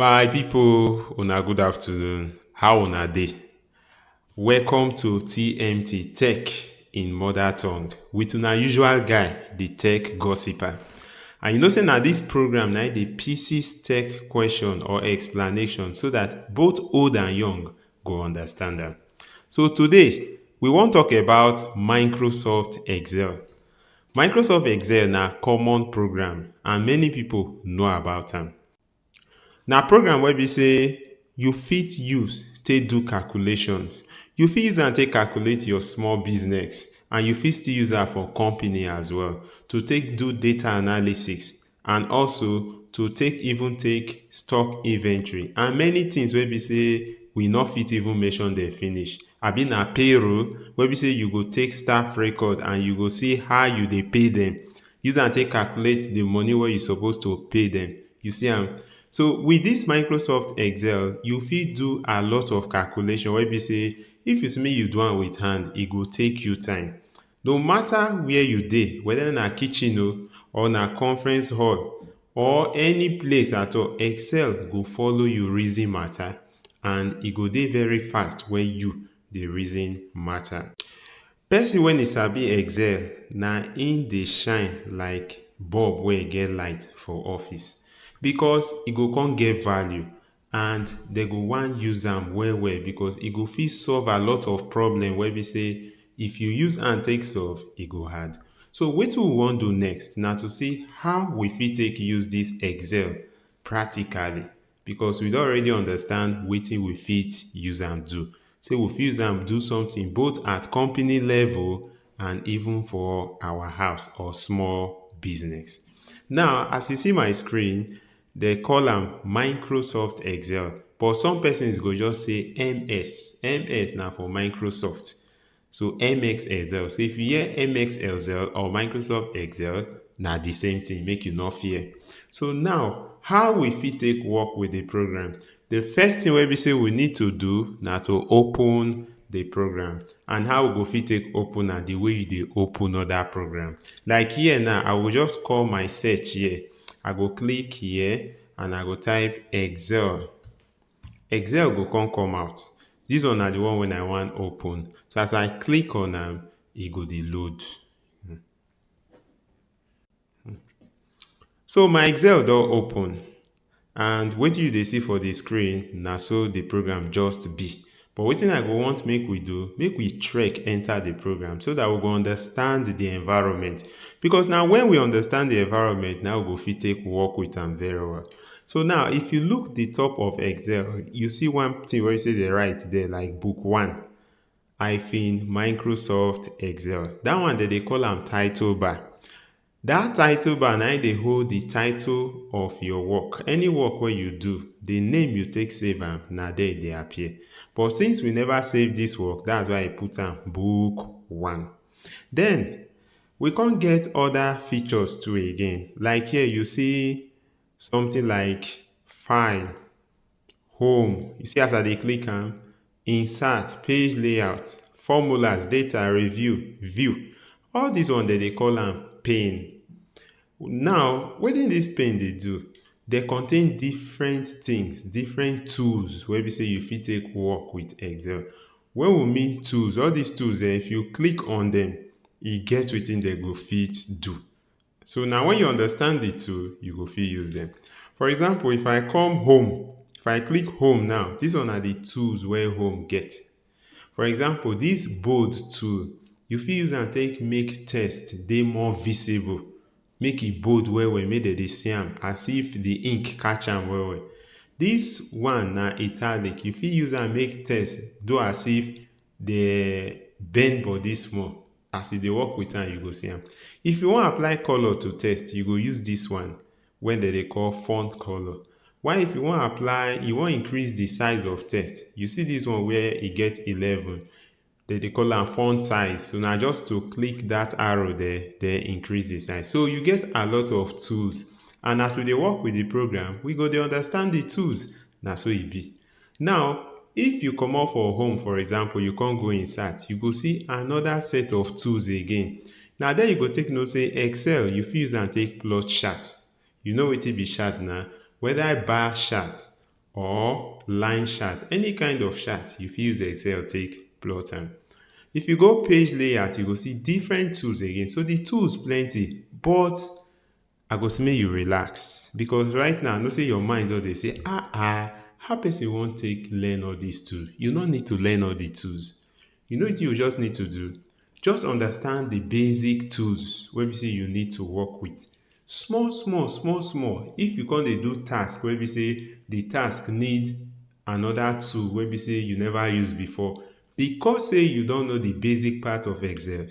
My people, una good afternoon. How una dey? Welcome to TMT Tech in Mother Tongue with una usual guy, the tech gossiper. And you know say na this program na dey pieces tech question or explanation so that both old and young go understand am. So today, we wan talk about Microsoft Excel. Microsoft Excel na common program and many people know about am. Na program wey be say you fit use take do calculations. You fit use am take calculate your small business and you fit still use am for company as well to take do data analysis and also to take even take stock inventory and many things wey be say we no fit even mention dem finish. Abi na payroll wey be say you go take staff record and you go see how you dey pay dem. Use am take calculate the money wey you suppose to pay dem. You see am? So with this Microsoft Excel, you fit do a lot of calculation wey be say if it's me you do am with hand, e go take you time. No matter where you dey, whether na kitchen or na conference hall or any place at all, Excel go follow you reason matter and e go dey very fast when you dey reason matter. Person wey e sabi Excel na im dey shine like bulb wey get light for office because e go come get value and dem go wan use am well well because e go fit solve a lot of problem wey be say if you use hand take solve, e go hard. So wetin we wan do next na to see how we fit take use this Excel practically because we don already understand wetin we fit use am do. Say we fit use am do something both at company level and even for our house or small business. Now, as you see my screen, they call am Microsoft Excel, but some persons go just say MS. MS na for Microsoft. So MX Excel. So if you hear MX Excel or Microsoft Excel, na the same thing, make you no fear. So now, how we fit take work with the program? The first thing wey be say we need to do na to open the program. And how we go fit take open am the way you dey open other program. Like here now, I will just call my search here. I go click here and I go type Excel. Excel go come out. This one na the one wey I wan open. So as I click on am, e go dey load. So my Excel don open and wetin you dey see for the screen na so the program just be. But wetin I go want make we do, make we trek enter the program so that we go understand the environment. Because now when we understand the environment, now we go fit take work with am very well. So now if you look the top of Excel, you see one thing wey say dey write there like book 1 hyphen Microsoft Excel. That one dem dey call am title bar. That title bar na im dey hold the title of your work. Any work wey you do, the name you take save am, na there e dey appear. But since we never save this work, that's why I put am book 1. Then we come get other features too again. Like here you see something like file, home. You see as I dey click am, insert, page layout, formulas, data, review, view. All this one dem dey call am pane. Now, wetin this pane dey do? They contain different things, different tools wey be say you fit take work with Excel. When we mean tools, all these tools if you click on them, e get wetin dem go fit do. So now when you understand the tool, you go fit use them. For example, if I come home, if I click home now, these one are the tools wey home get. For example, this bold tool, you fit use am take make text dey more visible. Make e bold well well, make dem dey see am as if the ink catch am well well. This one na italic. You fit use am make text do as if dey bend body small. As you dey work with am, you go see am. If you wan apply color to text, you go use this one wey dem dey call font color. While if you wan apply, you wan increase the size of text, you see this one where e get 11. They call am font size. So now just to click that arrow there, they increase the size. So you get a lot of tools. And as we dey work with the program, we go dey understand the tools. Na so e be. Now, if you comot for home, for example, you can't go insert, you go see another set of tools again. Now there you go take note say Excel, you fit use am take plot chart. You know wetin be chart now? Whether bar chart or line chart. Any kind of chart you fit use Excel take plot am. If you go page layout, you go see different tools again. So the tools plenty, but I go say make you relax, because right now I know say your mind don dey say how person wan take learn all these tools. You no need to learn all the tools. You know wetin you just need to do? Just understand the basic tools wey be say you need to work with. Small small small small. If you come dey do task wey be say the task need another tool wey be say you never use before, because say you don know the basic part of Excel,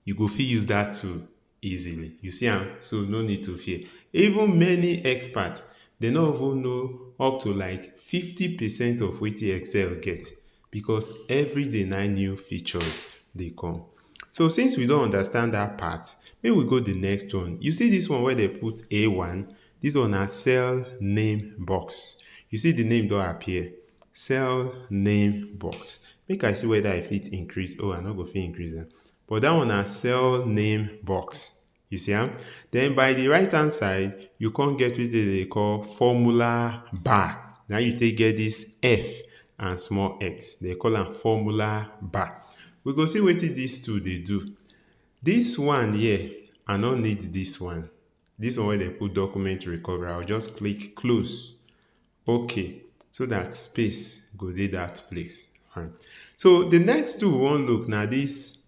you go fit use that tool easily. You see am? So no need to fear. Even many experts, they no even know up to like 50% of wetin Excel get, because every day na new features dey come. So since we don understand that part, make we go the next one. You see this one where they put A1, this one na cell name box. You see the name don appear, cell name box. Make I see whether I fit increase. Oh, I no go fit increase am. But that one na cell name box. You see am? Then by the right hand side, you come get wetin they call formula bar. Now you take get this F and small x. They call am formula bar. We go see wetin these two dey do. This one here, I no need this one. This one where they put document recovery, I'll just click close. Okay, so that space go dey that place. Fine. So the next two we wan look na this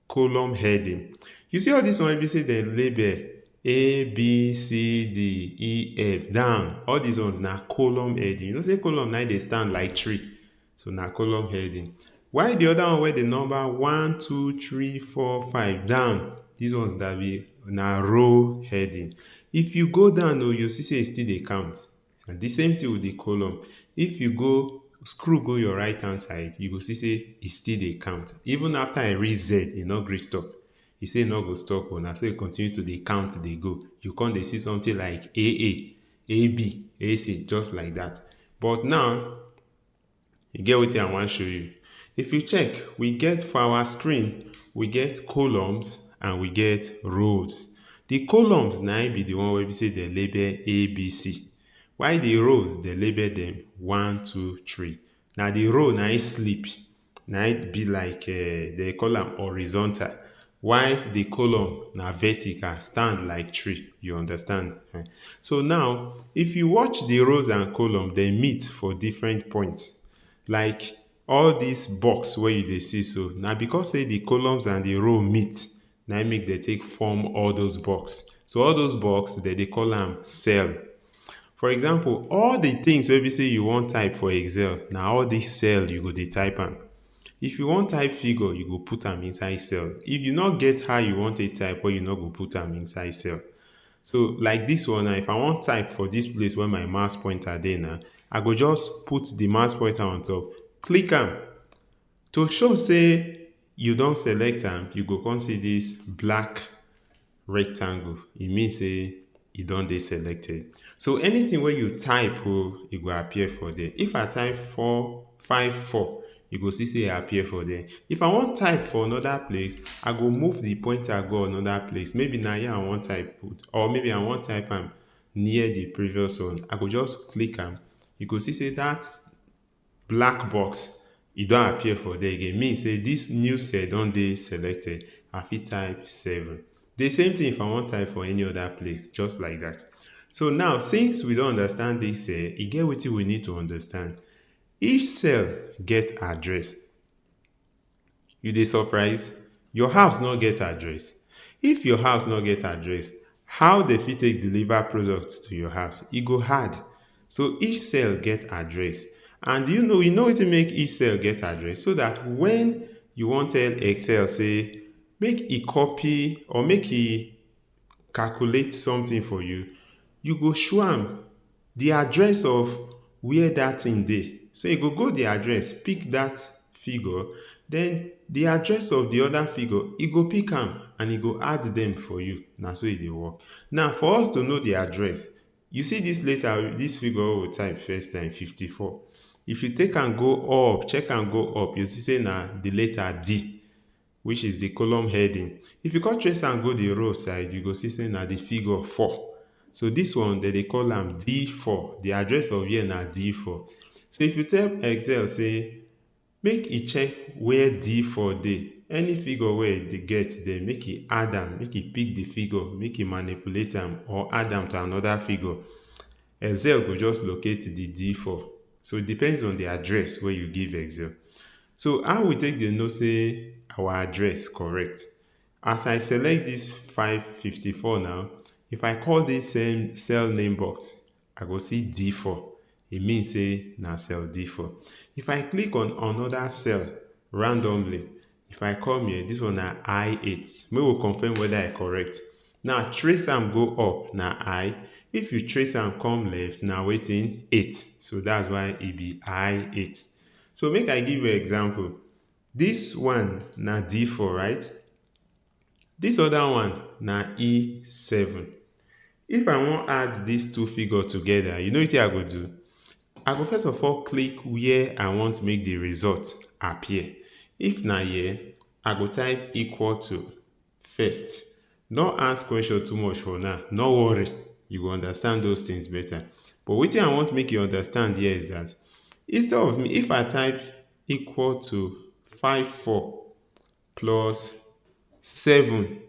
column heading. You see all this one wey be say dem label A, B, C, D, E, F down. All these ones na column heading. You know say column na dey stand like tree. So na column heading. While the other one where the number 1, 2, 3, 4, 5 down, these ones that be na row heading. If you go down, you see say e still dey count. And the same thing with the column. If you go scroll go your right hand side, you go see say e still dey count. Even after I reach Z, e no gree stop. E say e no go stop, na so e continue to dey count dey go. You come dey see something like AA, AB, AC, just like that. But now, e get wetin I wan show you. If you check, we get for our screen, we get columns and we get rows. The columns na be the one wey be say dem label ABC. While the rows, they label them 1, 2, 3. Now the row na it sleep. Now it be like they call them horizontal. While the column na vertical, stand like tree. You understand? So now, if you watch the rows and column, they meet for different points. Like all these box where you dey see so. Now because say the columns and the row meet, now make they take form all those box. So all those box, they call them cell. For example, all the things wey be say you wan type for Excel, na all this cell you go dey type am. If you wan type figure, you go put am inside cell. If you no get how you wan take type, or you no go put am inside cell. So like this one now, if I wan type for this place where my mouse pointer dey now, I go just put the mouse pointer on top, click am. To show say you don select am, you go come see this black rectangle. E mean say e don dey selected. So anything wey you type, e go appear for there. If I type 454, you go see say e appear for there. If I wan type for another place, I go move the pointer go another place. Maybe na here I wan type put, or maybe I wan type am near the previous one. I go just click am. You go see say that black box, e don appear for there again. Mean say this new cell don dey selected. I fit type 7. The same thing if I wan type for any other place, just like that. So now, since we don understand this cell, e get wetin we need to understand. Each cell get address. You dey surprise? Your house no get address. If your house no get address, how dey fit take deliver products to your house? E go hard. So each cell get address. And you know wetin make each cell get address? So that when you wan tell Excel say make e copy or make e calculate something for you, you go show am the address of where that thing dey. So you go the address, pick that figure, then the address of the other figure, e go pick am and e go add them for you. Na so e dey work. Now for us to know the address, you see this letter, this figure we type first time 54. If you take and go up, check and go up, you see say na the letter D, which is the column heading. If you come trace and go the row side, you go see say na the figure 4. So this one they call am D4. The address of here na D4. So if you tell Excel say make e check where D4 dey, any figure wey e dey get there, make e add am, make e pick the figure, make e manipulate am or add am to another figure. Excel go just locate the D4. So it depends on the address wey you give Excel. So how we take dey know say our address correct? As I select this 554 now, if I call this same cell name box, I go see D4. It means say na cell D4. If I click on another cell randomly, if I come here, this one na I8. Make we confirm whether I correct. Now trace am go up na I. If you trace am come left, na wetin 8. So that's why e be I8. So make I give you example. This one na D4, right? This other one na E7. If I wan add these two figures together, you know wetin I go do? I go first of all click where I want make the result appear. If na here, I go type equal to first. No ask question too much for now. No worry, you go understand those things better. But wetin I want make you understand here is that instead of me, if I type equal to 54 plus 7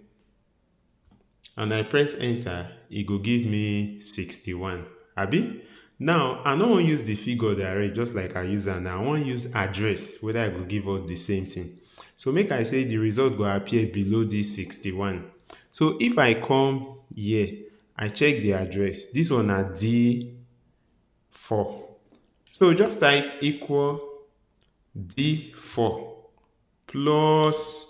and I press enter, e go give me 61. Abi? Now, I no wan use the figure direct just like I use am now. I wan use address, whether I go give us the same thing. So make I say the result go appear below this 61. So if I come here, I check the address. This one na D4. So just type equal D4 plus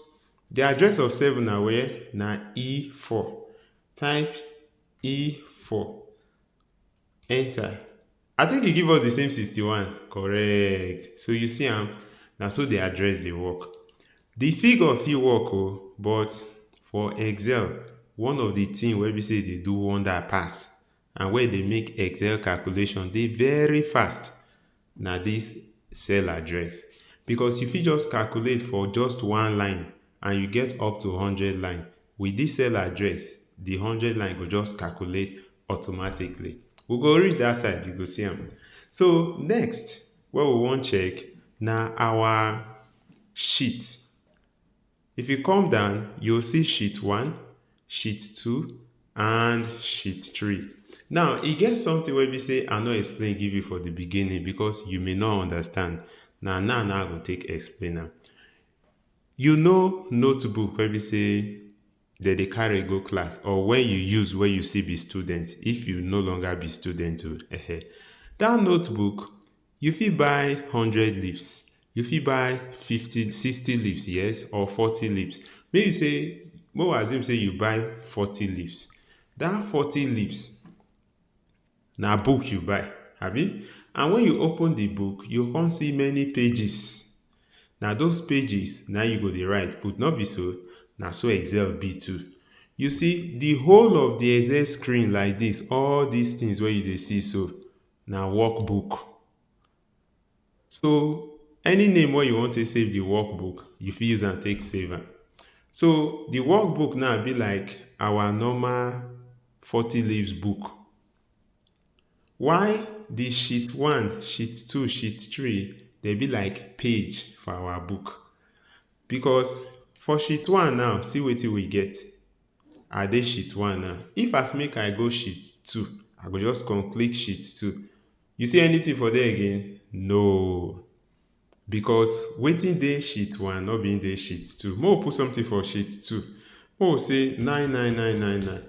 the address of 7 na where? Na E4. Type E4. Enter. I think e give us the same 61. Correct. So you see am, na so the address dey work. The figure fit work o, but for Excel, one of the things wey be say dey do wonder pass and wey dey make Excel calculation dey very fast na this cell address. Because you fit just calculate for just one line and you get up to 100 line. With this cell address, the 100 line go just calculate automatically. We go reach that side, you go see am. So next, what we wan check na our sheet. If you come down, you'll see sheet 1, sheet 2, and sheet 3. Now, e get something wey be say I no explain give you for the beginning because you may not understand. Now I go take explain am. You know notebook wey be say dem dey carry go class, or when you use when you still be student, if you no longer be student o. That notebook, you fit buy 100 leaves, you fit buy 50, 60 leaves, yes, or 40 leaves. Make you say, make we assume say you buy 40 leaves. That 40 leaves na book you buy, abi? And when you open the book, you come see many pages. Na those pages na you go dey write put. No be so? Na so Excel be too. You see, the whole of the Excel screen like this, all these things wey you dey see so, na workbook. So any name wey you want to save the workbook, you fit use am take save am. So the workbook now be like our normal 40 leaves book. Why the sheet 1, sheet 2, sheet 3, they be like page for our book? Because for sheet 1 now, see wetin we get. I dey sheet 1 now. If as make I go sheet 2, I go just come click sheet 2. You see anything for there again? No. Because wetin dey sheet 1 no be dey sheet 2. Make we put something for sheet 2. Make we say 99999.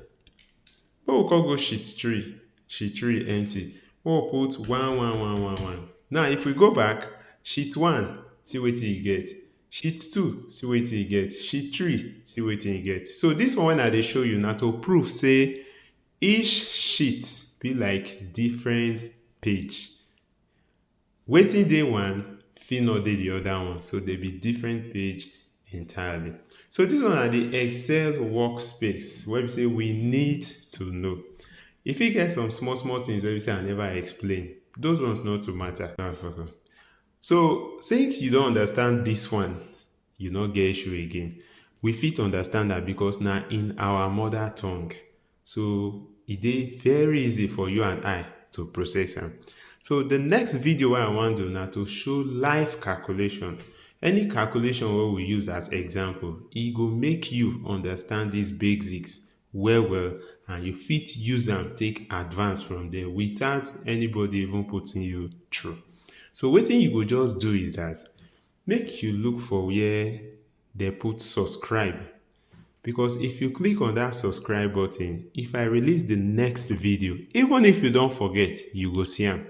Make we come go sheet 3. Sheet 3 empty. Make we put 11111. Now if we go back, sheet 1, see wetin you get. Sheet 2, see wetin you get. Sheet 3, see wetin you get. So this one wey I dey show you na to prove say each sheet be like different page. Wetin dey one fit no dey the other one. So they be different page entirely. So this one na the Excel workspace wey be say we need to know. E fit get some small things wey be say I never explain. Those ones no too matter. So since you don't understand this one, you no get issue again. We fit understand that because na in our mother tongue. So e dey very easy for you and I to process am. So the next video wey I wan do na to show live calculation. Any calculation wey we use as example, e go make you understand these basics well well, and you fit use am take advance from there without anybody even putting you through. So wetin you go just do is that make you look for where they put subscribe, because if you click on that subscribe button, if I release the next video, even if you don't forget, you go see am.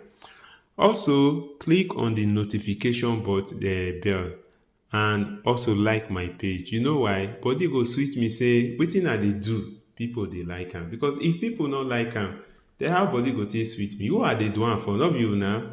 Also click on the notification bell, and also like my page. You know why? Body go sweet me say wetin I dey do people dey like am, because if people no like am, then how body go take sweet me? Who I dey do am for? No be una.